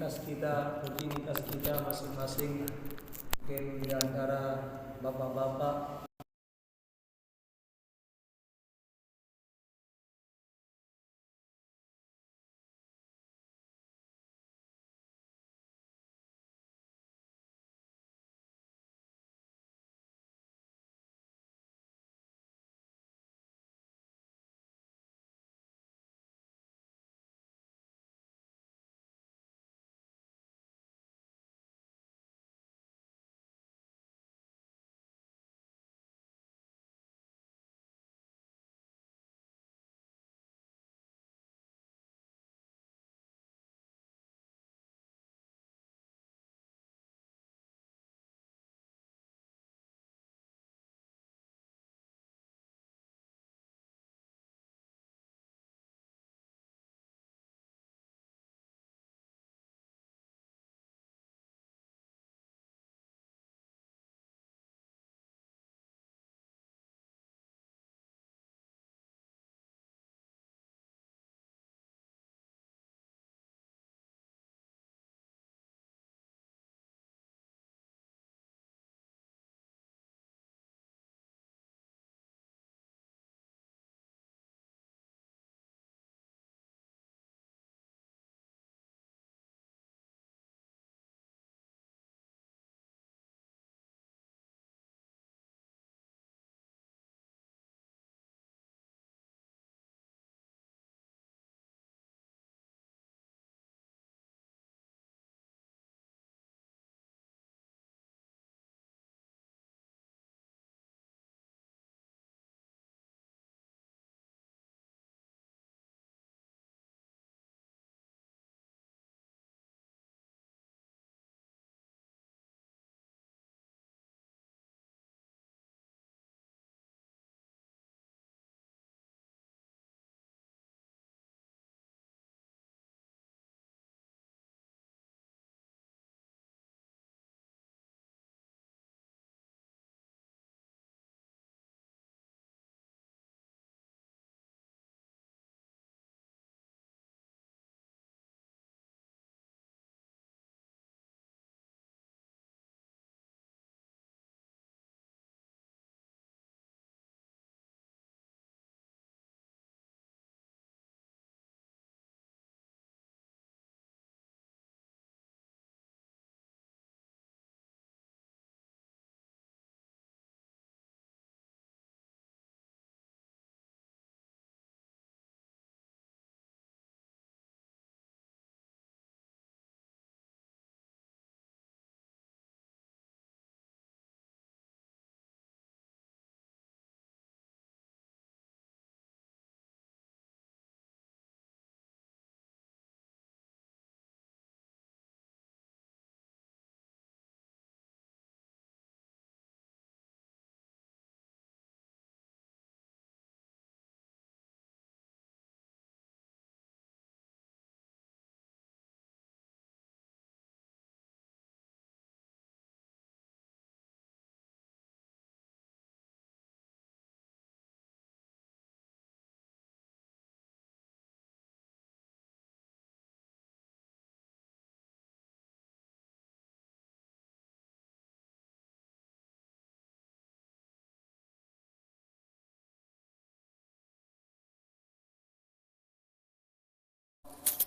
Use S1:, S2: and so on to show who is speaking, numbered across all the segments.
S1: rutinitas kita masing-masing, mungkin di antara bapak-bapak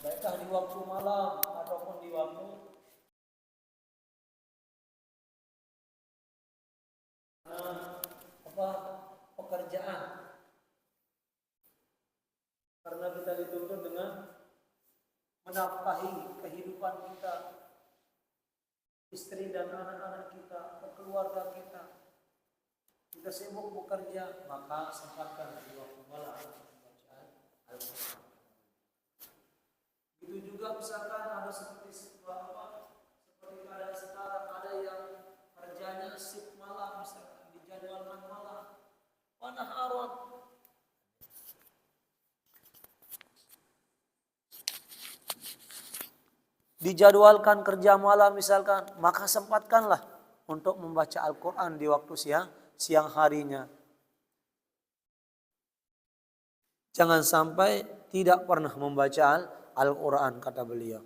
S1: baiklah di waktu malam ataupun di waktu pekerjaan, karena kita dituntut dengan menafkahi kehidupan kita, istri dan anak-anak kita, keluarga kita. Kita sibuk bekerja, maka sempatkan di waktu malam bacaan Al-Quran. Itu juga misalkan ada seperti keadaan sekarang, ada yang kerjanya shift malam, misalkan dijadwalkan malam, panaharon, dijadwalkan kerja malam misalkan, maka sempatkanlah untuk membaca Al-Quran di waktu siang harinya. Jangan sampai tidak pernah membaca Al-Quran, kata beliau.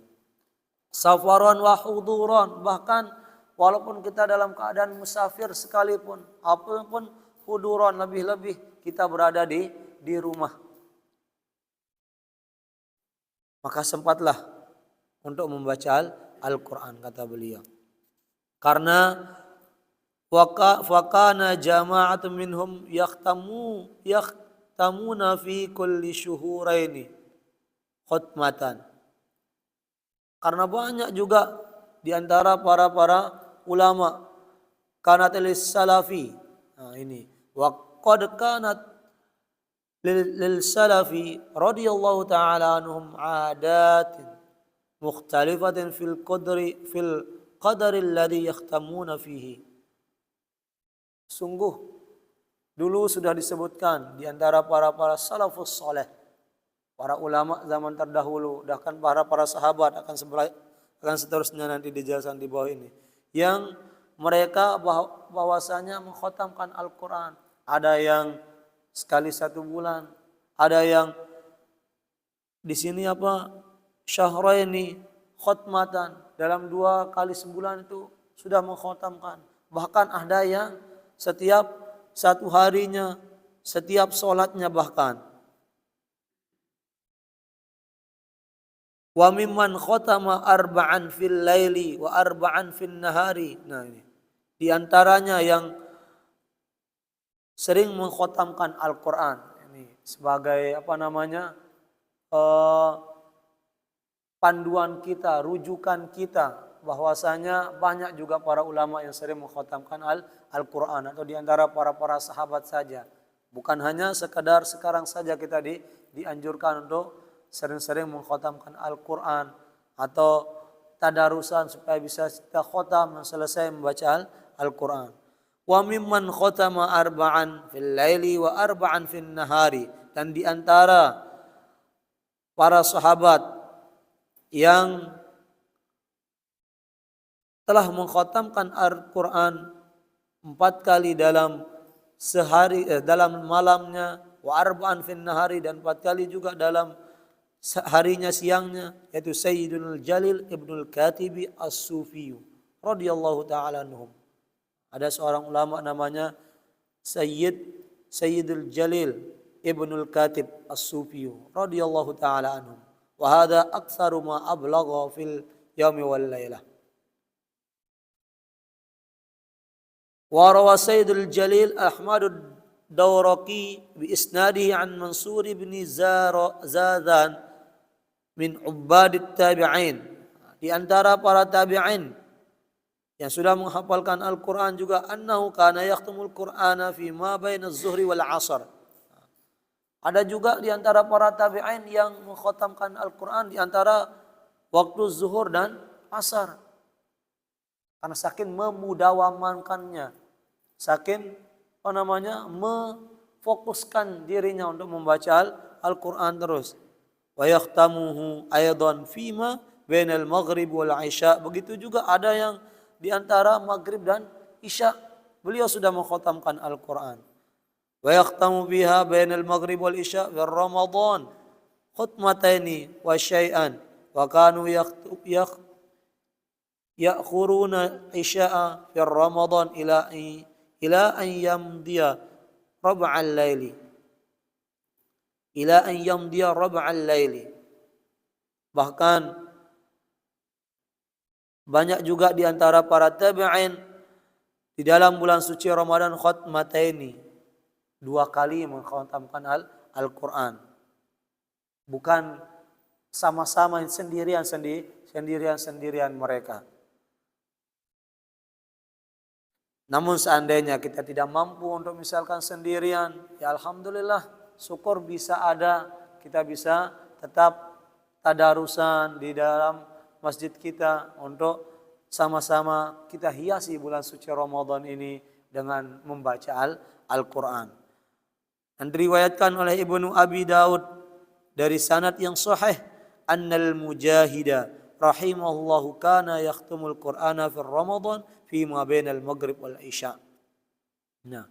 S1: safaron wa huduron, bahkan walaupun kita dalam keadaan musafir sekalipun, apapun huduron, lebih-lebih kita berada di rumah. Maka sempatlah untuk membaca Al-Quran, kata beliau. Karena fakana jama'atun minhum yaktamuna fi kulli syuhuraini khutmatan. Karena banyak juga di antara para ulama kanat lis-salafi. Nah ini wa qad kanat lil salafi radhiyallahu ta'ala anhum adatin mukhtalifatin fil qadri alladhi yakhtamuna fihi. Sungguh dulu sudah disebutkan di antara para salafus saleh, para ulama zaman terdahulu, bahkan para sahabat akan seterusnya nanti dijelaskan di bawah ini, yang mereka bahwasanya mengkhatamkan Al-Quran. Ada yang sekali 1 bulan, ada yang di sini syahraini khutmatan, dalam 2 kali sebulan itu sudah mengkhatamkan. Bahkan ada yang setiap 1 harinya, setiap sholatnya bahkan. Wa mimman khatama arba'an fil laili wa arba'an fil nahari. Nah ini di antaranya yang sering mengkhatamkan Al-Quran. Ini sebagai panduan kita, rujukan kita, bahwasanya banyak juga para ulama yang sering mengkhatamkan Al-Quran, atau di antara para sahabat saja. Bukan hanya sekadar sekarang saja kita dianjurkan untuk sering-sering mengkhatamkan Al-Quran atau tadarusan supaya bisa kita khatam selesai membaca Al-Quran. Wa mimman khatama arba'an fil laili wa arba'an fil nahari, dan di antara para sahabat yang telah mengkhatamkan Al-Quran 4 kali dalam sehari, dalam malamnya, wa arba'an fil nahari, dan 4 kali juga dalam harinya, siangnya, yaitu Sayyidul Jalil Ibnul Katibi As-Sufiyu radhiyallahu ta'ala anhum. Ada seorang ulama namanya Sayyidul Jalil Ibnul Katib As-Sufiyu radhiyallahu ta'ala anhum. Wa hadha aktsaru ma ablagha fil yaumi wal lailah. Wa rawa Sayyidul Jalil Ahmadud Dawraqi bi isnadihi an Mansur ibn Zadan min ubadit tabi'in. Di antara para tabi'in yang sudah menghafalkan Al-Quran juga, annahu kana yakhtumul Qur'ana fi ma baina az-zuhri wal 'asr. Ada juga di antara para tabi'in yang mengkhatamkan Al-Quran di antara waktu zuhur dan asar. Karena saking memudawamankannya, saking memfokuskan dirinya untuk membaca Al-Quran terus. Wa yakhtamuhu aidan fima bainal maghrib wal isya. Begitu juga ada yang di antara maghrib dan isya beliau sudah mengkhatamkan Al-Quran. Wa yakhtamu biha bainal maghrib wal isya fi Ramadan khutmataini wa syai'an wa kanu ya'khuruna isya'a fi Ramadan ila an yamdiya rab'al laili. Ila an yamdiya rab'al laili. Bahkan banyak juga di antara para tabi'in di dalam bulan suci Ramadan khutmataini, 2 kali mengkhatamkan Al-Quran. Bukan sama-sama sendirian mereka. Namun seandainya kita tidak mampu untuk misalkan sendirian, ya alhamdulillah, syukur bisa ada, kita bisa tetap tadarusan di dalam masjid kita untuk sama-sama kita hiasi bulan suci Ramadan ini dengan membaca Al-Quran. Dan diriwayatkan oleh Ibnu Abi Daud dari sanad yang sahih, annal mujahida rahimahullahu kana yakhtumul Qur'ana fi Ramadan fi ma bainal maghrib wal isya. Nah,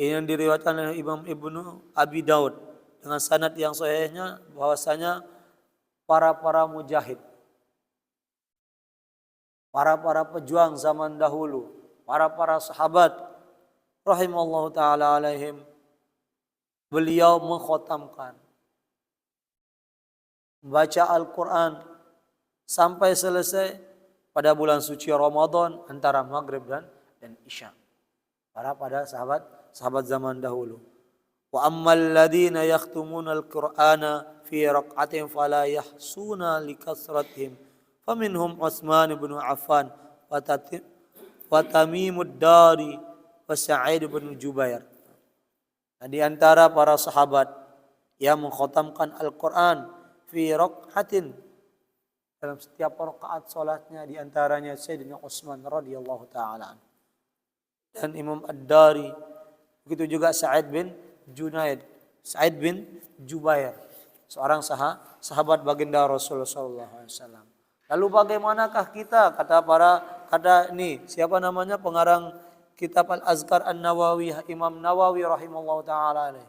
S1: ini yang diriwayatkan oleh Imam Ibnu Abi Daud dengan sanad yang sahihnya bahwasanya para mujahid para pejuang zaman dahulu, para sahabat rahimallahu taala alaihim, beliau mengkhatamkan, membaca Al-Quran sampai selesai pada bulan suci Ramadan antara maghrib dan isya. Pada sahabat zaman dahulu. Wa ammal ladina yakhtumuna al-Qur'ana fi raq'atin fala yahsuna likasratihim faminhum Utsman bin Affan wa Tamimud Dari wa Sa'id bin Jubair. Nah, di antara para sahabat yang mengkhatamkan Al-Quran fi raq'atin, dalam setiap rakaat salatnya, di antaranya Sayyidina Utsman radhiyallahu taala dan Imam Ad-Dari, begitu juga Sa'id bin Jubair, seorang sahabat baginda Rasulullah sallallahu alaihi wasallam. Lalu bagaimanakah kita, kata ini siapa namanya pengarang kitab Al-Azkar An-Nawawi, Imam Nawawi rahimallahu taala alaih.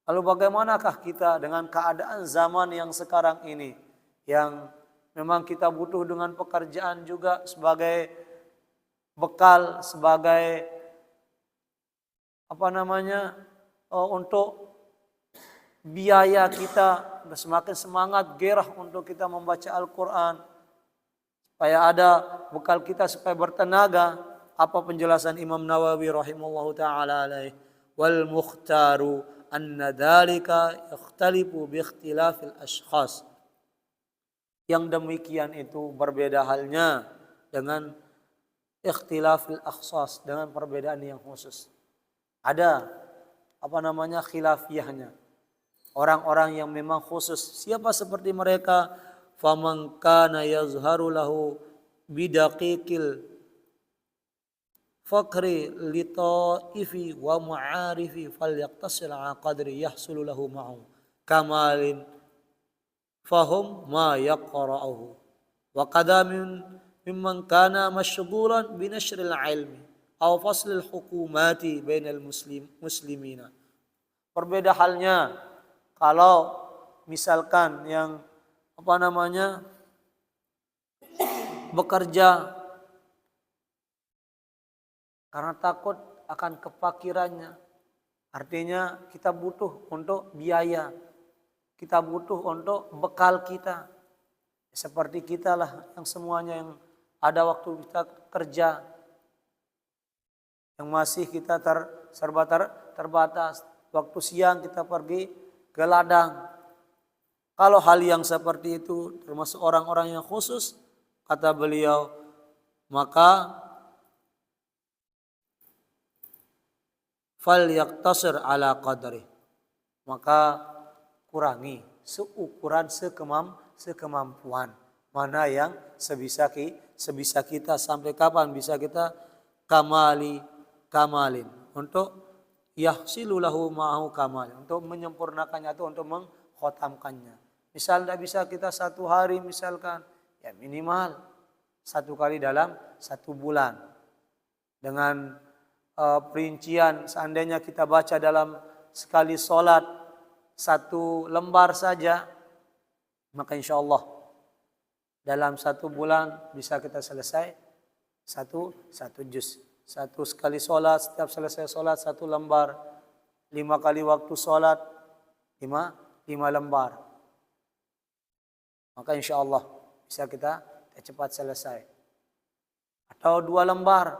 S1: Lalu bagaimanakah kita dengan keadaan zaman yang sekarang ini, yang memang kita butuh dengan pekerjaan juga sebagai bekal, sebagai untuk biaya kita, semakin semangat, gairah untuk kita membaca Al-Quran, supaya ada bekal kita supaya bertenaga. Apa penjelasan Imam Nawawi rahimallahu taala alaih? Wal mukhtaru anna dzalika yakhtalifu bi ikhtilafil ashkhas. Yang demikian itu berbeda halnya dengan ikhtilafil akhsas, dengan perbedaan yang khusus. Ada khilafiyahnya. Orang-orang yang memang khusus. Siapa seperti mereka? Faman kana yazharu lahu bidaqiqil fakri litaifi wa ma'arifi falyaqtasil ala qadri yahsulu lahu ma'u kamalin fahum ma yaqra'uhu wa qadamin mimman kana mashghulan binashril ilmi aw faslil hukumati bainal muslimina. Berbeda halnya kalau misalkan yang bekerja karena takut akan kefakirannya. Artinya kita butuh untuk biaya, kita butuh untuk bekal kita. Seperti kita lah yang semuanya yang ada waktu kita kerja, yang masih kita terbatas. Waktu siang kita pergi ke ladang. Kalau hal yang seperti itu termasuk orang-orang yang khusus, kata beliau, maka fal yaktasir ala qadri, maka kurangi seukuran sekemampuan. Mana yang sebisa kita, sampai kapan bisa kita kamalin untuk yahsilu lahu ma'ahu kamalin, untuk menyempurnakannya itu, untuk mengkhatamkannya. Misal tidak bisa kita satu hari misalkan, ya minimal satu kali dalam satu bulan. Dengan perincian, seandainya kita baca dalam sekali sholat satu lembar saja, maka insya Allah dalam satu bulan bisa kita selesai satu juz. Satu sekali sholat, setiap selesai sholat satu lembar. 5 kali waktu sholat 5 lembar. Maka insya Allah bisa kita cepat selesai. Atau 2 lembar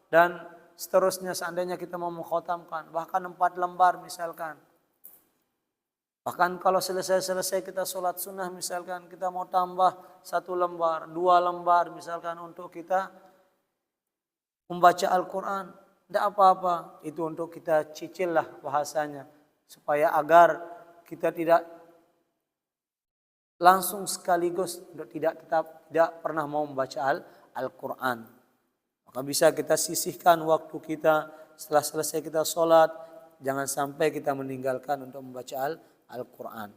S1: dan seterusnya seandainya kita mau mengkhatamkan. Bahkan 4 lembar misalkan. Bahkan kalau selesai kita sholat sunnah misalkan, kita mau tambah 1 lembar, 2 lembar misalkan untuk kita membaca Al-Quran. Tidak apa-apa, itu untuk kita cicil lah bahasanya. Supaya agar kita tidak langsung sekaligus, tidak pernah mau membaca Al-Quran. Maka bisa kita sisihkan waktu kita setelah selesai kita sholat. Jangan sampai kita meninggalkan untuk membaca Al-Quran.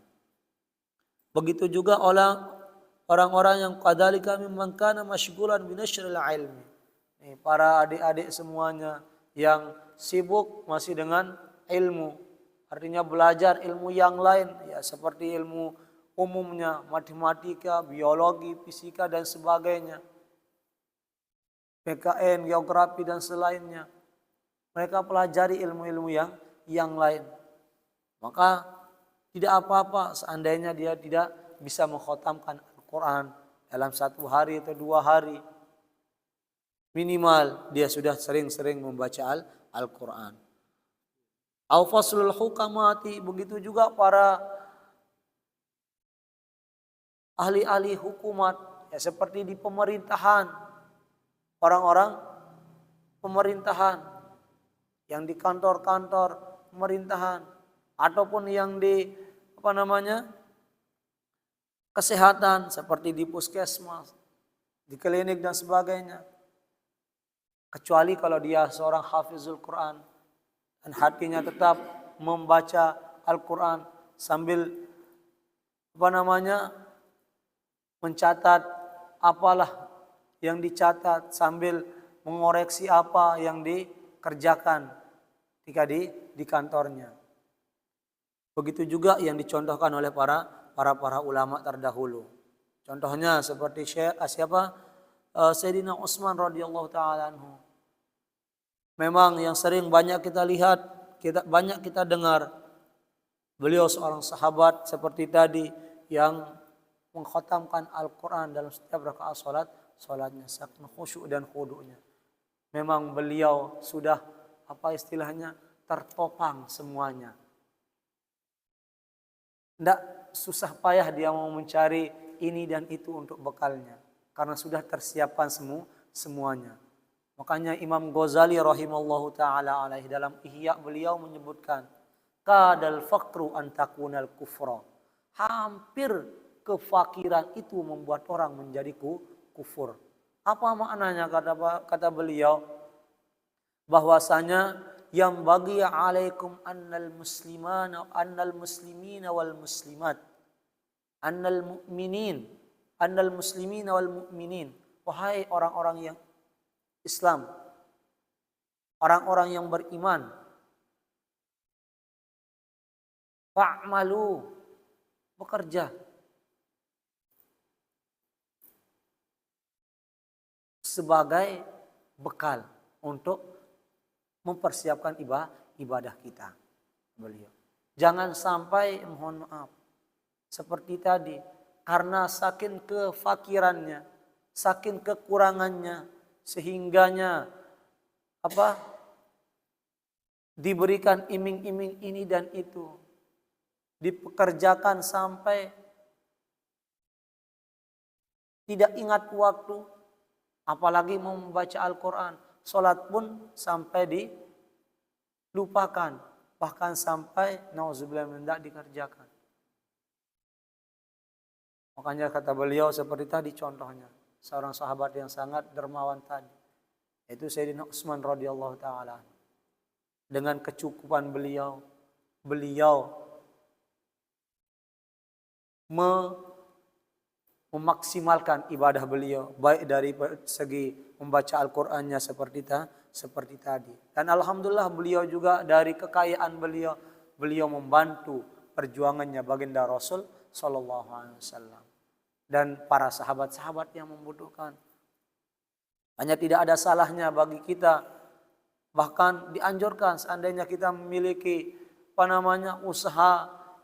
S1: Begitu juga orang-orang yang qadzalika mimman kana masyghulan binashril ilmi. Para adik-adik semuanya yang sibuk masih dengan ilmu. Artinya belajar ilmu yang lain, ya seperti ilmu umumnya, matematika, biologi, fisika dan sebagainya. PKN, geografi dan selainnya. Mereka pelajari ilmu-ilmu yang lain. Maka tidak apa-apa seandainya dia tidak bisa mengkhatamkan Al-Quran dalam 1 hari atau 2 hari. Minimal dia sudah sering-sering membaca Al-Quran. Al-faslul hukamati, begitu juga para ahli-ahli hukumat, ya seperti di pemerintahan, orang-orang pemerintahan yang di kantor-kantor pemerintahan ataupun yang di kesehatan seperti di puskesmas, di klinik dan sebagainya. Kecuali kalau dia seorang hafizul Quran dan hatinya tetap membaca Al-Quran sambil mencatat apalah yang dicatat, sambil mengoreksi apa yang dikerjakan ketika di kantornya. Begitu juga yang dicontohkan oleh para ulama terdahulu. Contohnya seperti Sayyidina Utsman radhiyallahu taala anhu. Memang yang sering banyak kita lihat, banyak kita dengar, beliau seorang sahabat seperti tadi yang mengkhatamkan Al-Quran dalam setiap rakaat salatnya, saking khusyuk dan khudu'nya. Memang beliau sudah tertopang semuanya. Tidak susah payah dia mau mencari ini dan itu untuk bekalnya, karena sudah tersiapkan semuanya. Makanya Imam Ghazali rahimallahu ta'ala alaihi dalam Ihya beliau menyebutkan, kadal faqru an takunal kufra. Hampir kefakiran itu membuat orang menjadi kufur. Apa maknanya kata beliau? Bahwasanya yang bagi alaikum annal muslimina wal muslimat, annal muslimina wal mu'minin. Wahai orang-orang yang Islam, orang-orang yang beriman, fa'malu, bekerja sebagai bekal untuk mempersiapkan ibadah kita. Beliau, jangan sampai, mohon maaf, seperti tadi, karena saking kefakirannya, saking kekurangannya, sehingganya diberikan iming-iming ini dan itu, dipekerjakan sampai tidak ingat waktu, apalagi mau membaca Al-Quran. Salat pun sampai dilupakan, bahkan sampai nauzubillah tidak dikerjakan. Makanya kata beliau seperti tadi contohnya, seorang sahabat yang sangat dermawan tadi, yaitu Sayyidina Utsman radhiyallahu taala. Dengan kecukupan beliau memaksimalkan ibadah beliau, baik dari segi membaca Al-Qur'annya seperti tadi. Dan alhamdulillah beliau juga dari kekayaan beliau membantu perjuangannya baginda Rasul sallallahu alaihi wasallam dan para sahabat-sahabat yang membutuhkan. Hanya tidak ada salahnya bagi kita, bahkan dianjurkan seandainya kita memiliki usaha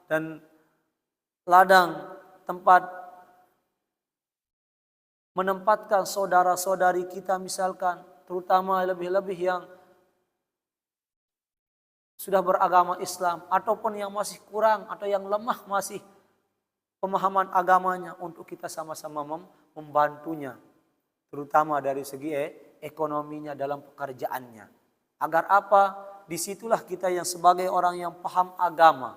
S1: dan ladang tempat menempatkan saudara-saudari kita misalkan, terutama lebih-lebih yang sudah beragama Islam ataupun yang masih kurang atau yang lemah masih pemahaman agamanya, untuk kita sama-sama membantunya, terutama dari segi ekonominya dalam pekerjaannya. Agar apa? Disitulah kita yang sebagai orang yang paham agama,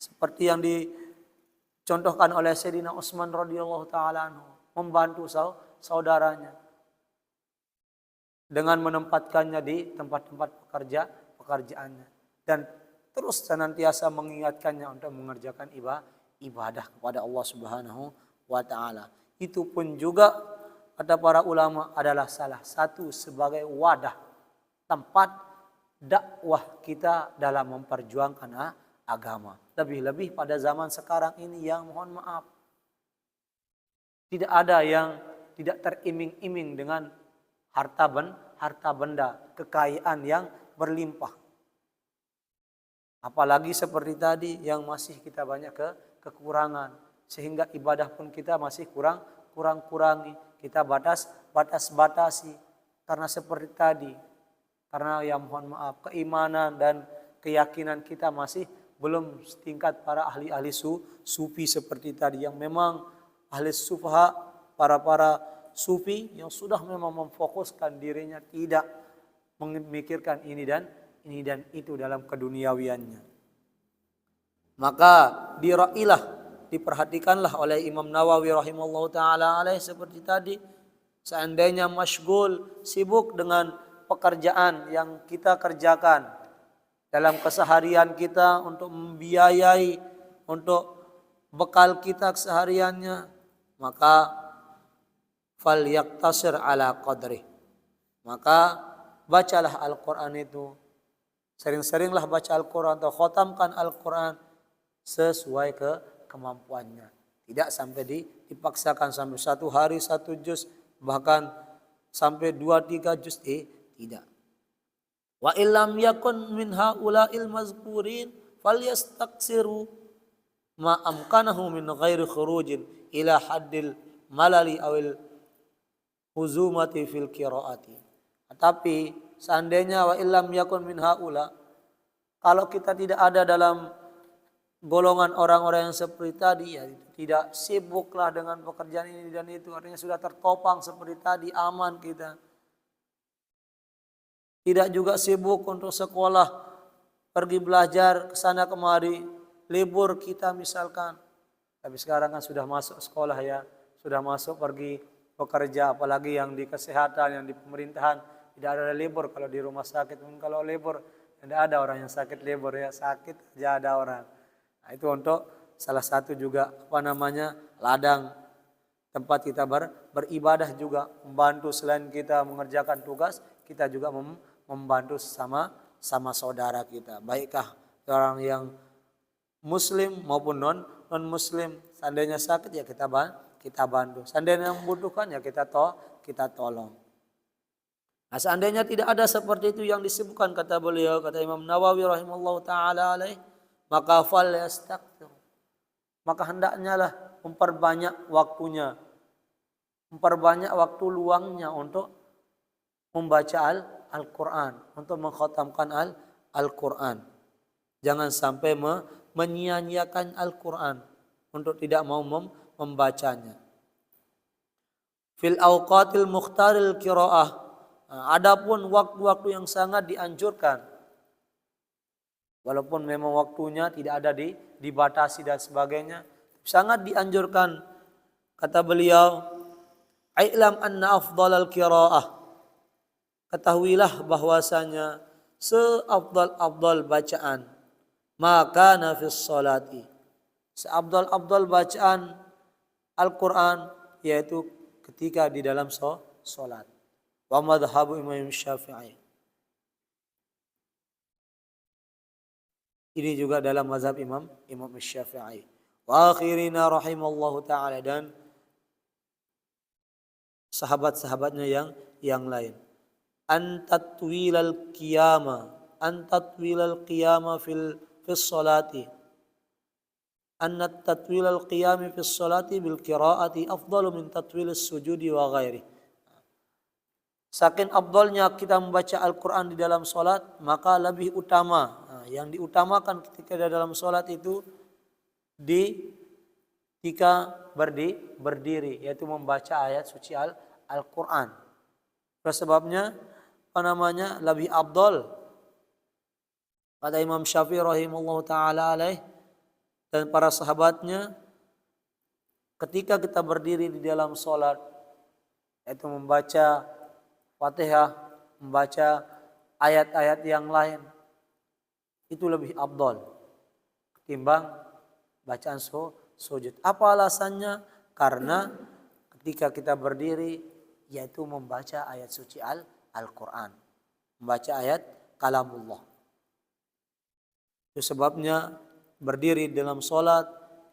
S1: seperti yang dicontohkan oleh Sayyidina Utsman radhiyallahu taala anhu, membantu saudaranya dengan menempatkannya di tempat-tempat pekerjaannya dan terus senantiasa mengingatkannya untuk mengerjakan ibadah kepada Allah Subhanahu wa taala. Itu pun juga kata para ulama adalah salah satu sebagai wadah tempat dakwah kita dalam memperjuangkan agama. Lebih-lebih pada zaman sekarang ini yang mohon maaf tidak ada yang tidak teriming-iming dengan harta benda, kekayaan yang berlimpah. Apalagi seperti tadi yang masih kita banyak kekurangan, sehingga ibadah pun kita masih kurangi, kita batasi karena seperti tadi, karena ya mohon maaf keimanan dan keyakinan kita masih belum setingkat para ahli-ahli sufi seperti tadi, yang memang ahli sufaha, para sufi yang sudah memang memfokuskan dirinya tidak memikirkan ini dan itu dalam keduniawiannya. Maka dirailah, diperhatikanlah oleh Imam Nawawi rahimallahu taala alaih seperti tadi. Seandainya masyghul, sibuk dengan pekerjaan yang kita kerjakan dalam keseharian kita untuk membiayai untuk bekal kita kesehariannya, maka fal yaktasir ala qadri, maka bacalah Al-Quran itu, sering-seringlah baca Al-Quran atau khotamkan Al-Quran sesuai kemampuannya. Tidak sampai dipaksakan sampai 1 hari 1 juz, bahkan sampai 2-3 juz, tidak. Wa illam yakun min haula'il mazkurin falyastaksiru ma amkanahu min ghairi khurujin ila haddil malali awil huzumati fil qiraati. Tapi seandainya wa illam yakun min haula, kalau kita tidak ada dalam golongan orang-orang yang seperti tadi, ya tidak sibuklah dengan pekerjaan ini dan itu, artinya sudah tertopang seperti tadi, aman kita. Tidak juga sibuk untuk sekolah, pergi belajar ke sana kemari, libur kita misalkan. Tapi sekarang kan sudah masuk sekolah ya, sudah masuk pergi bekerja, apalagi yang di kesehatan, yang di pemerintahan. Tidak ada libur kalau di rumah sakit. Kalau libur, tidak ada orang yang sakit libur ya. Sakit aja ada orang. Nah, itu untuk salah satu juga ladang tempat kita beribadah juga. Membantu selain kita mengerjakan tugas, kita juga membantu sama saudara kita. Baikkah orang yang muslim maupun non muslim. Seandainya sakit ya kita bantu. Seandainya membutuhkan ya kita tolong. Nah, seandainya tidak ada seperti itu yang disebutkan kata beliau, kata Imam Nawawi rahimallahu taala alaih, maka fal yastakthir, maka hendaknya lah memperbanyak waktunya, memperbanyak waktu luangnya untuk membaca Al-Quran, untuk mengkhatamkan Al-Quran. Jangan sampai menyia-nyiakan Al-Quran untuk tidak mau membacanya. Fil awqatil mukhtaril qiraah, adapun waktu-waktu yang sangat dianjurkan, walaupun memang waktunya tidak ada dibatasi dan sebagainya, sangat dianjurkan. Kata beliau, "Ailam anna afdalal qiraah." Ketahuilah bahwasanya seafdal bacaan, maka nafis salati, seafdal bacaan Al-Quran yaitu ketika di dalam salat. Wa madhhabu Imam Syafi'i. Ini juga dalam mazhab Imam Syafi'i. Wa akhirina rahimallahu ta'ala, dan sahabat-sahabatnya yang lain. Antatwilal qiyama fil salati. Anna tatwilal qiyami fis salati bil qiraati afdalu min tatwilis sujudi wa ghairi. Saking afdalnya kita membaca Al-Quran di dalam solat, maka lebih utama. Yang diutamakan ketika di dalam solat itu ketika berdiri, yaitu membaca ayat suci Al-Quran. Sebabnya lebih afdal. Kata Imam Syafi'i rahimahullah ta'ala alaih dan para sahabatnya, ketika kita berdiri di dalam solat, yaitu membaca Fatihah, membaca ayat-ayat yang lain, itu lebih afdal ketimbang bacaan sujud. Apa alasannya? Karena ketika kita berdiri, yaitu membaca ayat suci Al-Quran, membaca ayat kalamullah. Itu sebabnya berdiri dalam solat,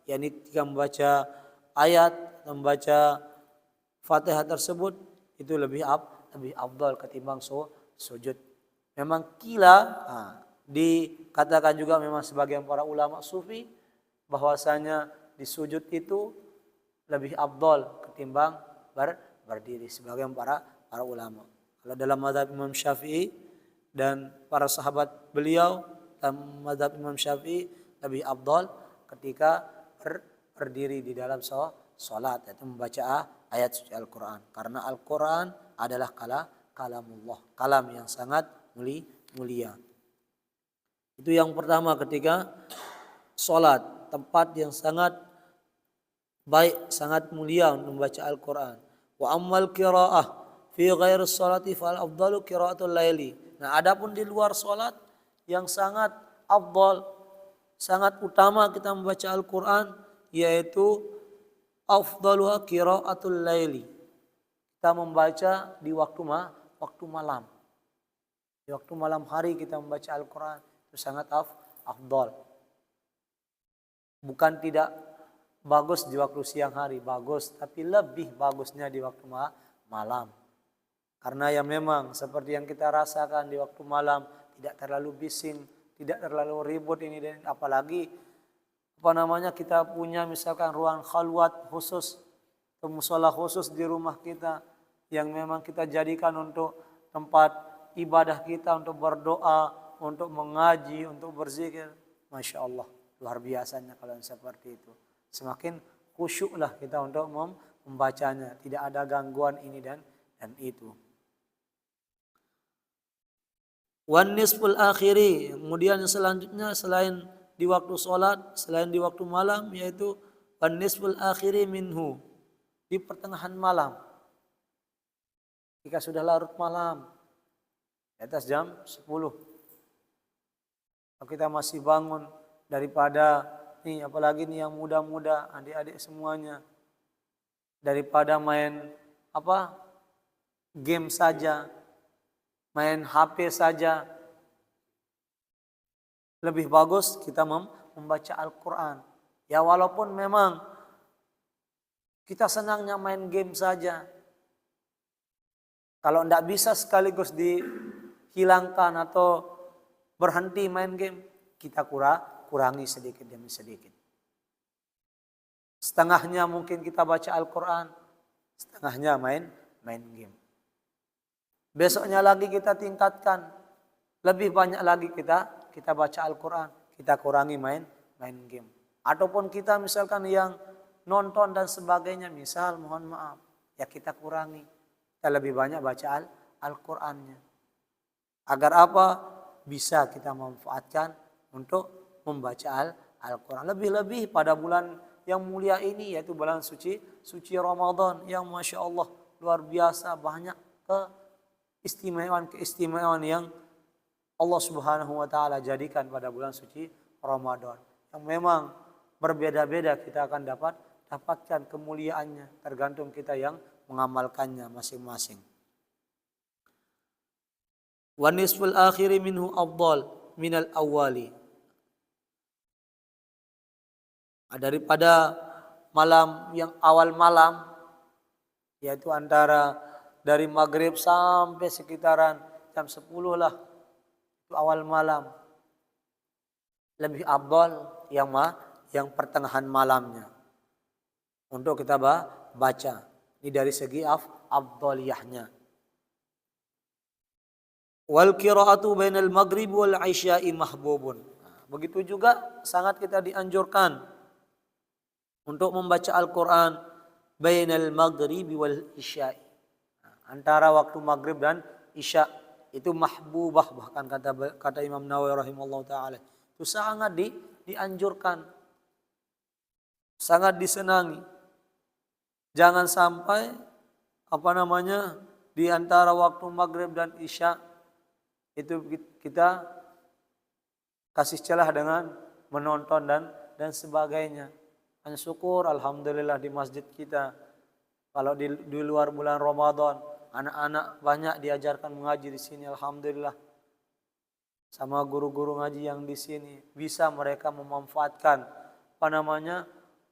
S1: yakni ketika membaca ayat, membaca Fatihah tersebut, itu lebih lebih afdal ketimbang sujud. Memang kila dikatakan juga memang sebagian para ulama sufi bahwasanya di sujud itu lebih afdal ketimbang berdiri, sebagian para ulama. Kalau dalam mazhab Imam Syafi'i dan para sahabat beliau, dalam mazhab Imam Syafi'i lebih afdal ketika berdiri di dalam salat, yaitu membaca ayat suci Al-Quran. Karena Al-Quran adalah kalamullah, kalam yang sangat mulia. Itu yang pertama ketika salat, tempat yang sangat baik, sangat mulia untuk membaca Al-Quran. Wa ammal qiraah fi ghairi sholati fal afdalu qiraatul laili. Nah, adapun di luar salat yang sangat afdal, sangat utama kita membaca Al-Quran, yaitu afdaluha qiraatul laili. Kita membaca di waktu malam. Di waktu malam hari kita membaca Al-Quran itu sangat afdal. Bukan tidak bagus di waktu siang hari, bagus, tapi lebih bagusnya di waktu malam. Karena ya memang seperti yang kita rasakan di waktu malam, tidak terlalu bising, tidak terlalu ribut ini, dan apalagi kita punya misalkan ruang khalwat khusus, mushola khusus di rumah kita yang memang kita jadikan untuk tempat ibadah kita, untuk berdoa, untuk mengaji, untuk berzikir. Masya Allah, luar biasanya kalau seperti itu. Semakin khusyuklah kita untuk membacanya, tidak ada gangguan ini dan itu. Wan nisful akhiri, kemudian selanjutnya selain di waktu sholat, selain di waktu malam, yaitu wan nisful akhiri minhu, di pertengahan malam. Jika sudah larut malam, di atas jam 10, kalau kita masih bangun, daripada nih, apalagi nih yang muda-muda, adik-adik semuanya, daripada main game saja, main HP saja, lebih bagus kita membaca Al-Quran. Ya walaupun memang kita senangnya main game saja, kalau tidak bisa sekaligus dihilangkan atau berhenti main game, kita kurangi sedikit demi sedikit. Setengahnya mungkin kita baca Al-Quran, setengahnya main game. Besoknya lagi kita tingkatkan, lebih banyak lagi kita baca Al-Quran, kita kurangi main game. Ataupun kita misalkan yang nonton dan sebagainya, misal mohon maaf, ya kita kurangi, kita lebih banyak baca Al-Qurannya. Agar apa? Bisa kita manfaatkan untuk membaca Al-Quran. Lebih-lebih pada bulan yang mulia ini, yaitu bulan suci Ramadan, yang Masya Allah luar biasa banyak keistimewaan yang Allah Subhanahu wa taala jadikan pada bulan suci Ramadan. Yang memang berbeda-beda kita akan dapatkan kemuliaannya, tergantung kita yang mengamalkannya masing-masing. Wa nisful akhiri minhu afdal minal awwali. Daripada malam yang awal malam, yaitu antara dari maghrib sampai sekitaran jam 10 lah, itu awal malam. Lebih afdal yang pertengahan malamnya untuk kita baca. Ini dari segi afdaliyahnya. Wal qiraatu bainal maghrib wal isya'i mahbubun. Begitu juga sangat kita dianjurkan untuk membaca Al-Quran bainal maghrib wal isya'i, antara waktu maghrib dan isya, itu mahbubah, bahkan kata Imam Nawawi rahimahullah ta'ala, itu sangat dianjurkan, sangat disenangi. Jangan sampai di antara waktu maghrib dan isya itu kita kasih celah dengan menonton dan sebagainya. Hanya syukur alhamdulillah di masjid kita, kalau di luar bulan Ramadan, anak-anak banyak diajarkan mengaji di sini, alhamdulillah. Sama guru-guru ngaji yang di sini bisa mereka memanfaatkan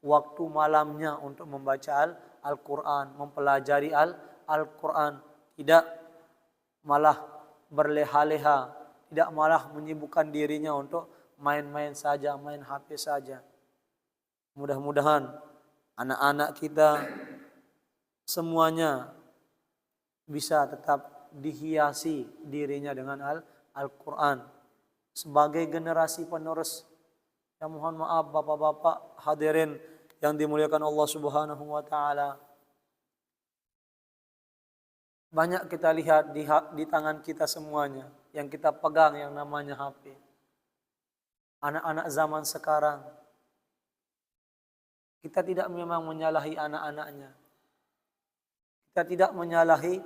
S1: waktu malamnya untuk membaca Al-Quran, mempelajari Al-Quran, tidak malah berleha-leha, tidak malah menyibukkan dirinya untuk main-main saja, main HP saja. Mudah-mudahan anak-anak kita semuanya bisa tetap dihiasi dirinya dengan Al-Quran sebagai generasi penerus. Ya mohon maaf bapak-bapak hadirin yang dimuliakan Allah Subhanahu wa taala. Banyak kita lihat di tangan kita semuanya yang kita pegang yang namanya HP. Anak-anak zaman sekarang, kita tidak memang menyalahi anak-anaknya. Kita tidak menyalahi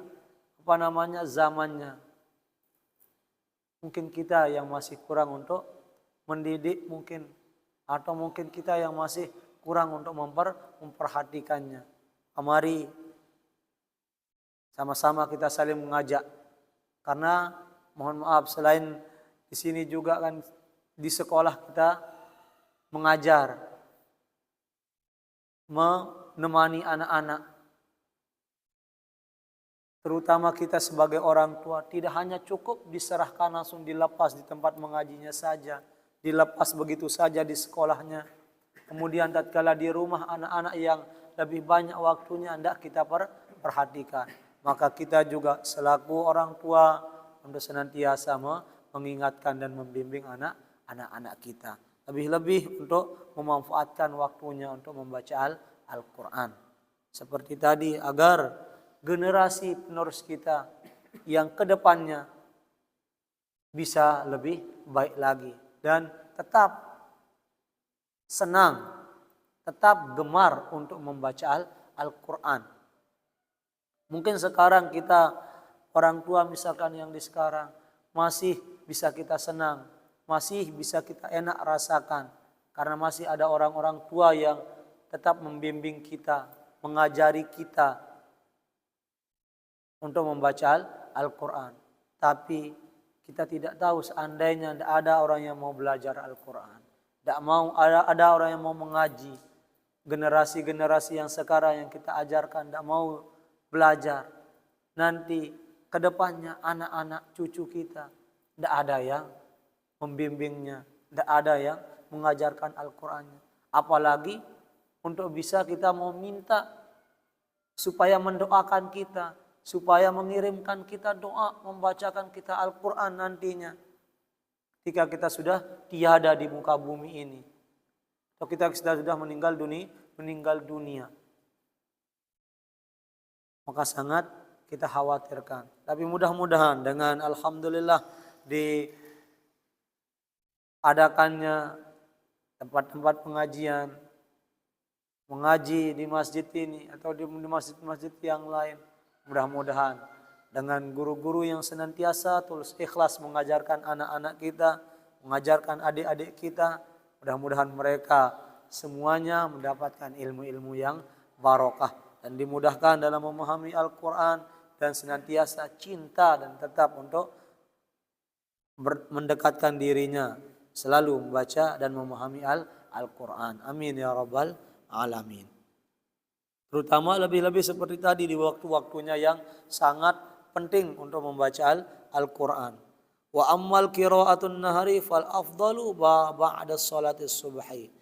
S1: zamannya. Mungkin kita yang masih kurang untuk mendidik mungkin, atau mungkin kita yang masih kurang untuk memperhatikannya. Mari sama-sama kita saling mengajak. Karena mohon maaf, selain di sini juga kan di sekolah kita mengajar, menemani anak-anak. Terutama kita sebagai orang tua, tidak hanya cukup diserahkan langsung dilepas di tempat mengajinya saja, dilepas begitu saja di sekolahnya. Kemudian tatkala di rumah anak-anak yang lebih banyak waktunya hendak kita perhatikan. Maka kita juga selaku orang tua untuk senantiasa mengingatkan dan membimbing anak-anak kita. Lebih-lebih untuk memanfaatkan waktunya untuk membaca Al-Quran. Seperti tadi, agar generasi penerus kita yang kedepannya bisa lebih baik lagi. Dan tetap senang, tetap gemar untuk membaca Al-Quran. Mungkin sekarang kita orang tua misalkan yang di sekarang masih bisa kita senang, masih bisa kita enak rasakan. Karena masih ada orang-orang tua yang tetap membimbing kita, mengajari kita untuk membaca Al-Quran. Tapi kita tidak tahu seandainya tidak ada orang yang mau belajar Al-Quran. Tidak mau ada orang yang mau mengaji. Generasi-generasi yang sekarang yang kita ajarkan tidak mau belajar. Nanti kedepannya anak-anak cucu kita tidak ada yang membimbingnya, tidak ada yang mengajarkan Al-Qurannya. Apalagi untuk bisa kita mau minta supaya mendoakan kita, supaya mengirimkan kita doa, membacakan kita Al-Quran nantinya. Ketika kita sudah tiada di muka bumi ini, atau kita sudah meninggal dunia. Maka sangat kita khawatirkan. Tapi mudah-mudahan dengan alhamdulillah diadakannya tempat-tempat pengajian, mengaji di masjid ini atau di masjid-masjid yang lain, mudah-mudahan dengan guru-guru yang senantiasa tulus ikhlas mengajarkan anak-anak kita, mengajarkan adik-adik kita, mudah-mudahan mereka semuanya mendapatkan ilmu-ilmu yang barokah dan dimudahkan dalam memahami Al-Quran dan senantiasa cinta dan tetap untuk mendekatkan dirinya selalu membaca dan memahami Al-Quran. Amin ya rabbal alamin. Terutama lebih-lebih seperti tadi di waktu-waktunya yang sangat penting untuk membaca Al-Quran. Wa ammal qira'atun nahari fal afdalu ba'da sholatis subhi.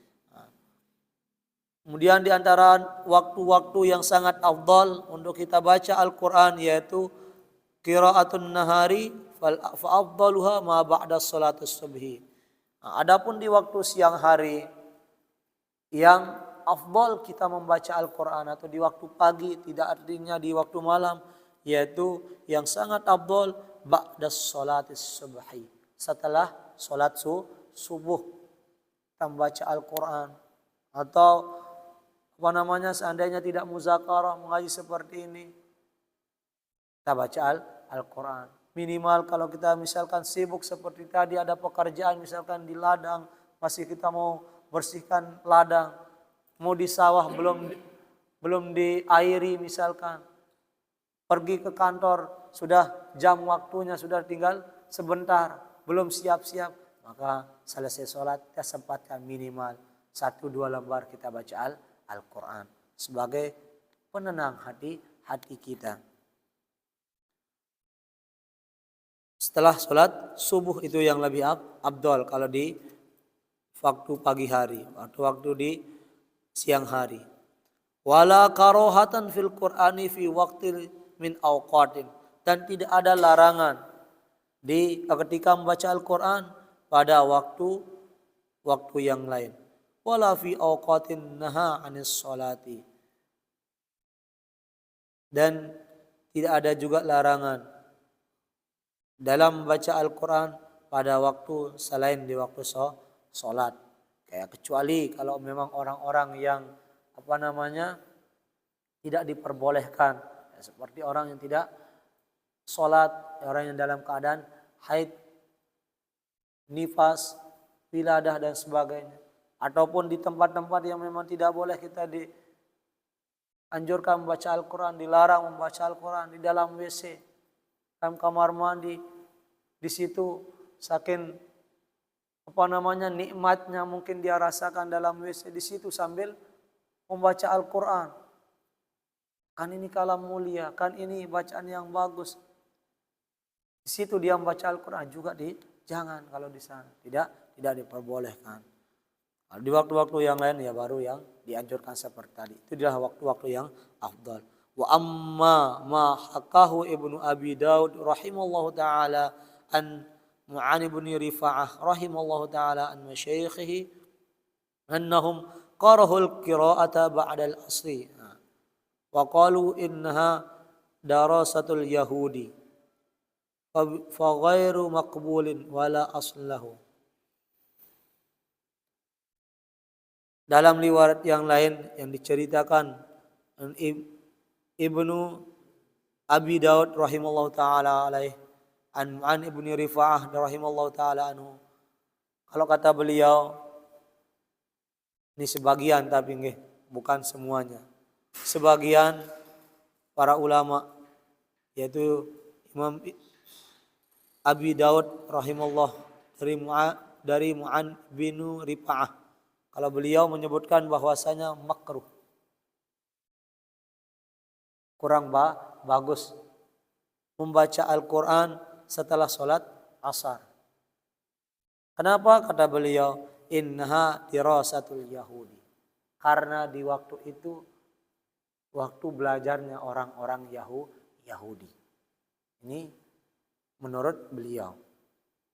S1: Kemudian di antara waktu-waktu yang sangat afdal untuk kita baca Al-Quran yaitu qira'atun nahari fa afdaluha ma ba'da sholatis subhi. Adapun di waktu siang hari yang afdal kita membaca Al-Quran atau di waktu pagi, tidak artinya di waktu malam, yaitu yang sangat afdal ba'da sholatis subhi, setelah sholat subuh kita membaca Al-Quran. Atau seandainya tidak muzakarah mengaji seperti ini, kita baca Al-Quran. Minimal kalau kita misalkan sibuk seperti tadi, ada pekerjaan misalkan di ladang, masih kita mau bersihkan ladang, mau di sawah belum diairi misalkan, pergi ke kantor sudah jam waktunya, sudah tinggal sebentar, belum siap-siap, maka selesai sholat kita sempatkan minimal 1-2 lembar kita baca Al-Quran sebagai penenang hati kita. setelah sholat subuh itu yang lebih afdal kalau di waktu pagi hari, waktu di siang hari. Wala karohatan fil Qur'ani fi waqtil min awqatin, dan tidak ada larangan di ketika membaca Al-Qur'an pada waktu yang lain. Wala fi awqatin naha anis sholati, dan tidak ada juga larangan dalam membaca Al-Quran pada waktu selain di waktu sholat. Kayak kecuali kalau memang orang-orang yang tidak diperbolehkan, ya, seperti orang yang tidak sholat, orang yang dalam keadaan haid, nifas, wiladah dan sebagainya, ataupun di tempat-tempat yang memang tidak boleh kita dianjurkan membaca Al-Quran, dilarang membaca Al-Quran, di dalam WC, dalam kamar mandi, di situ saking nikmatnya mungkin dia rasakan dalam WC di situ sambil membaca Al-Quran. Kan ini kalam mulia, kan ini bacaan yang bagus. Di situ dia membaca Al-Quran juga jangan kalau di sana tidak diperbolehkan. Di waktu-waktu yang lain ya baru yang dianjurkan seperti tadi. Itu adalah waktu-waktu yang afdal. Wa amma ma hakahu Ibnu Abi Daud rahimallahu taala an Mu'an ibn Rifa'ah rahimallahu taala an masyayikhihi annahum qarahul qira'ata ba'da al-asri wa qalu innaha darasatul yahudi fa ghairu maqbulin wala aslahu. Dalam riwayat yang lain yang diceritakan Ibnu Abi Daud rahimallahu taala alaih an Ibnu Rifa'ah rahimallahu taala anhu, kalau kata beliau, ini sebagian tapi nggih bukan semuanya, sebagian para ulama yaitu Imam Abi Daud rahimallahu dari Mu'an bin Rifa'ah, kalau beliau menyebutkan bahwasanya makruh, kurang bagus membaca Al-Quran setelah sholat asar. Kenapa? Kata beliau, innaha dirasatul yahudi, karena di waktu itu waktu belajarnya orang-orang Yahudi. Ini menurut beliau.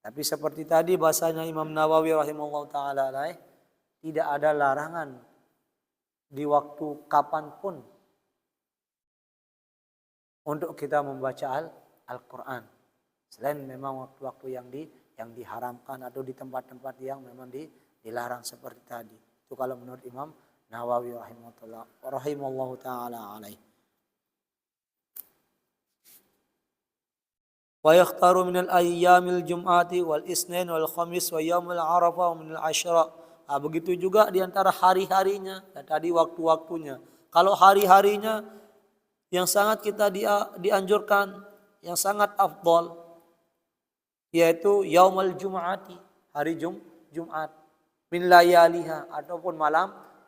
S1: Tapi seperti tadi bahasanya Imam Nawawi rahimahullah ta'ala alaih, tidak ada larangan di waktu kapanpun untuk kita membaca Al-Quran. Selain memang waktu-waktu yang diharamkan atau di tempat-tempat yang memang dilarang seperti tadi. Itu kalau menurut Imam Nawawi rahimahullahu ta'ala alaih. Wa yakhtaru minal ayyamil jum'ati wal isnin wal khamis wa yaumil arafah wa minal asyra. Begitu juga di antara hari-harinya dan tadi waktu-waktunya. Kalau hari-harinya yang sangat kita dianjurkan, yang sangat afdal, yaitu yaumul jum'ati, hari Jumat, min layaliha, ataupun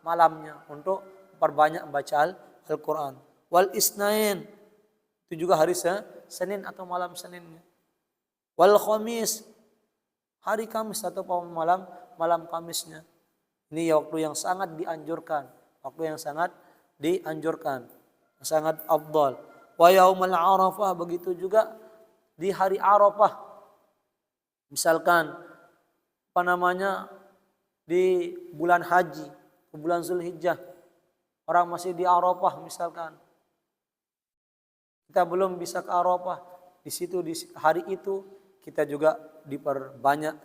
S1: malamnya untuk perbanyak membaca Al-Quran. Wal isnain, itu juga hari Senin atau malam Seninnya. Wal khamis, hari Kamis atau malam Kamisnya. Ini waktu yang sangat dianjurkan, sangat afdal. Wa yaumul arafah, begitu juga di hari Arafah. Misalkan di bulan haji, bulan Zulhijjah, orang masih di Arafah misalkan, kita belum bisa ke Arafah, di hari itu kita juga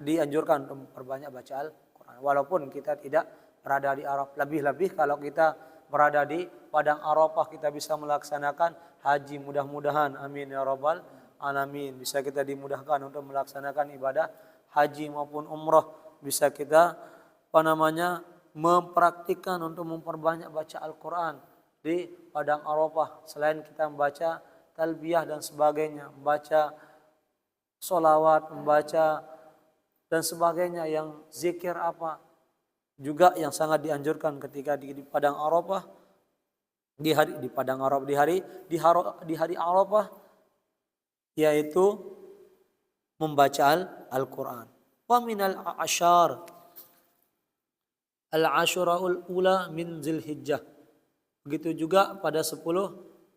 S1: dianjurkan untuk memperbanyak baca Al-Quran, walaupun kita tidak berada di Arafah. Lebih-lebih kalau kita berada di padang Arafah, kita bisa melaksanakan haji, mudah-mudahan amin ya rabbal alamin, bisa kita dimudahkan untuk melaksanakan ibadah haji maupun umrah, bisa kita mempraktikkan untuk memperbanyak baca Al-Quran di padang Arafah. Selain kita membaca talbiyah dan sebagainya, membaca sholawat, membaca dan sebagainya, yang zikir apa juga yang sangat dianjurkan ketika di padang Arafah, di hari Arafah, yaitu membaca Al-Quran. Wa minal ashar al-ashuraul ula min Zulhijjah. Begitu juga pada 10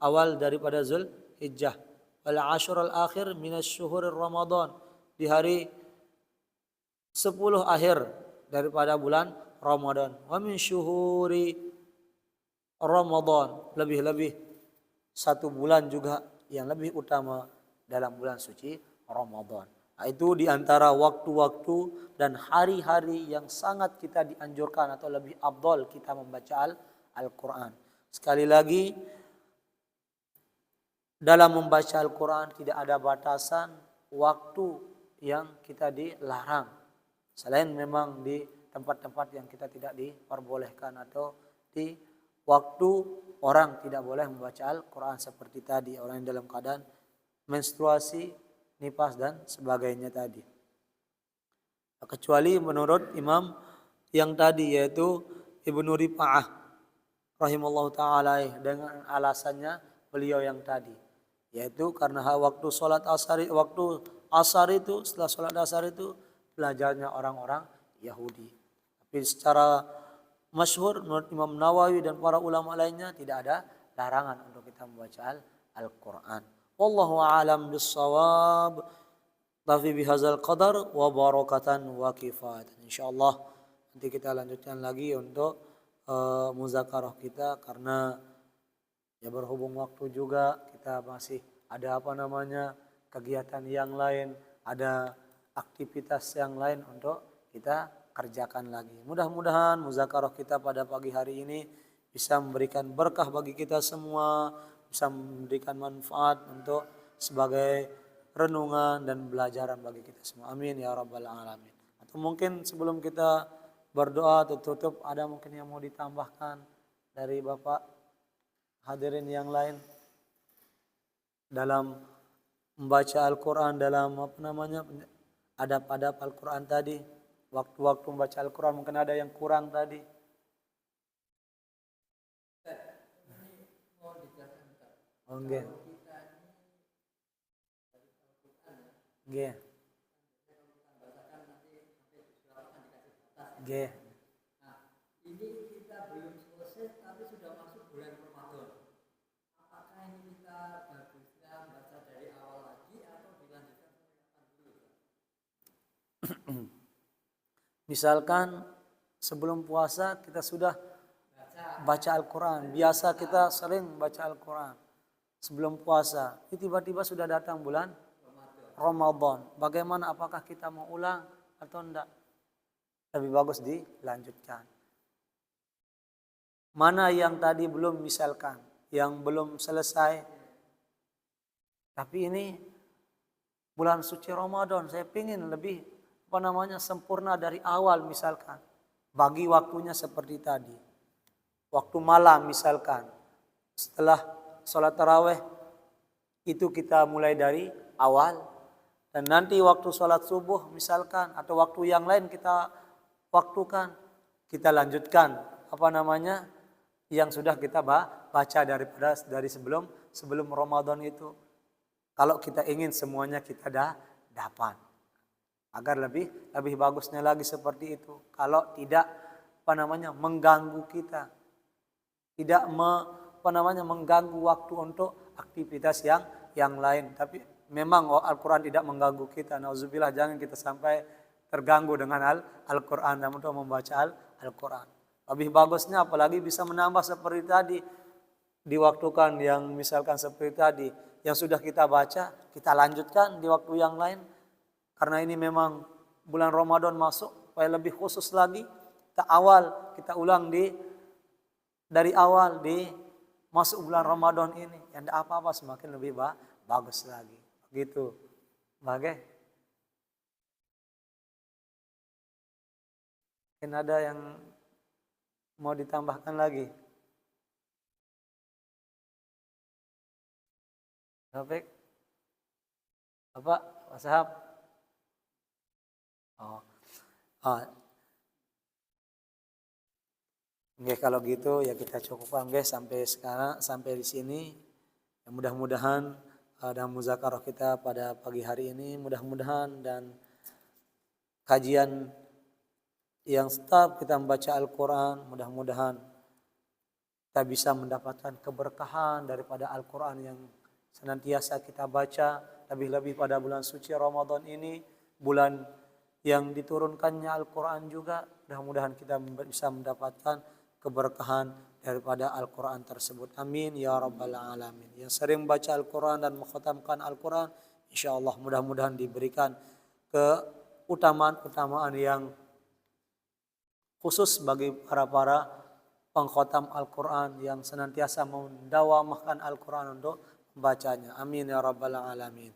S1: awal daripada Zulhijjah. Wal ashurul akhir minasyuhur Ramadan, di hari 10 akhir daripada bulan Ramadan. Wa min syuhuri Ramadan, lebih-lebih 1 bulan juga yang lebih utama dalam bulan suci Ramadan. Nah, itu di antara waktu-waktu dan hari-hari yang sangat kita dianjurkan atau lebih afdal kita membaca Al-Quran. Sekali lagi, dalam membaca Al-Quran tidak ada batasan waktu yang kita dilarang. Selain memang di tempat-tempat yang kita tidak diperbolehkan atau di waktu orang tidak boleh membaca Al-Quran seperti tadi, orang yang dalam keadaan menstruasi, nifas dan sebagainya tadi. Kecuali menurut imam yang tadi yaitu Ibnu Rifa'ah rahimallahu ta'ala dengan alasannya beliau yang tadi, yaitu karena waktu sholat asar, waktu asar itu setelah sholat asar itu belajarnya orang-orang Yahudi. Tapi secara masyhur menurut Imam Nawawi dan para ulama lainnya tidak ada larangan untuk kita membaca Al-Quran. Wallahu a'lam bis-shawab. Tafi bihadzal qadar wa barakatan wa kifayatan. Insyaallah nanti kita lanjutkan lagi untuk muzakarah kita, karena ya berhubung waktu juga kita masih ada kegiatan yang lain, ada aktivitas yang lain untuk kita kerjakan lagi. Mudah-mudahan muzakarah kita pada pagi hari ini bisa memberikan berkah bagi kita semua, bisa memberikan manfaat untuk sebagai renungan dan belajaran bagi kita semua. Amin ya rabbal alamin. Atau mungkin sebelum kita berdoa tutup, ada mungkin yang mau ditambahkan dari Bapak hadirin yang lain dalam membaca Al-Quran, dalam adab-adab Al-Quran tadi, waktu-waktu membaca Al-Quran mungkin ada yang kurang tadi. Oke. Oke. Oke.
S2: Nah, ini kita belum selesai tapi sudah masuk bulan Ramadan. Apakah ini kita bagusnya baca dari awal lagi atau dilanjutkan dulu?
S1: Misalkan sebelum puasa kita sudah baca Al-Quran. Biasa kita sering baca Al-Quran sebelum puasa. Ini tiba-tiba sudah datang bulan Ramadan. Bagaimana, apakah kita mau ulang atau enggak? Lebih bagus dilanjutkan. Mana yang tadi belum, misalkan yang belum selesai, tapi ini bulan suci Ramadan, saya pingin lebih sempurna dari awal, misalkan bagi waktunya seperti tadi, waktu malam misalkan setelah sholat taraweh itu kita mulai dari awal, dan nanti waktu sholat subuh misalkan atau waktu yang lain kita waktukan, kita lanjutkan yang sudah kita baca dari sebelum Ramadan itu. Kalau kita ingin semuanya kita dapat, agar lebih bagusnya lagi seperti itu. Kalau tidak mengganggu kita, tidak mengganggu waktu untuk aktivitas yang lain. Tapi memang Al-Quran tidak mengganggu kita. Nauzubillah, jangan kita sampai terganggu dengan Al-Quran dan untuk membaca Al-Quran. Lebih bagusnya apalagi bisa menambah seperti tadi, diwaktukan yang misalkan seperti tadi, yang sudah kita baca, kita lanjutkan di waktu yang lain. Karena ini memang bulan Ramadan masuk, supaya lebih khusus lagi, kita ulang dari awal di masuk bulan Ramadan ini. Yang tidak apa-apa, semakin lebih bagus lagi. Begitu. Bagaimana? Mungkin ada yang mau ditambahkan lagi? Taufik? Bapak? Pak Sahab? Oke, kalau gitu ya kita cukupkan guys sampai sekarang, sampai di sini. Ya, mudah-mudahan dan muzakarah kita pada pagi hari ini. Mudah-mudahan dan kajian yang setiap kita membaca Al-Quran, mudah-mudahan kita bisa mendapatkan keberkahan daripada Al-Quran yang senantiasa kita baca, lebih-lebih pada bulan suci Ramadan ini, bulan yang diturunkannya Al-Quran juga. Mudah-mudahan kita bisa mendapatkan keberkahan daripada Al-Quran tersebut. Amin ya rabbal alamin. Yang sering baca Al-Quran dan mengkhatamkan Al-Quran, insya Allah mudah-mudahan diberikan keutamaan-keutamaan yang khusus bagi para pengkhatam Al-Quran yang senantiasa mendawamahkan Al-Quran untuk membacanya. Amin ya rabbal alamin.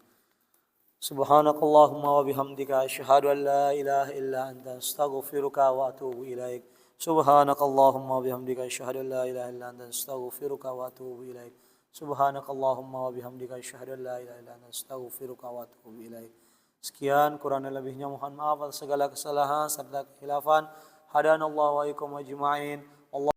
S1: Subhanakallahumma wa bihamdika asyhadu an la ilaha illa anta astaghfiruka wa atubu ilaik. Subhanakallahumma wa bihamdika asyhadu an la ilaha illa anta astaghfiruka wa atubu ilaik. Subhanakallahumma wa bihamdika asyhadu an la ilaha illa anta astaghfiruka wa atubu ilaik. Sekian, kurang dan lebihnya mohon maaf atas segala kesalahan serta kehilafan. Hadanallahu wa iyyakum ajma'in.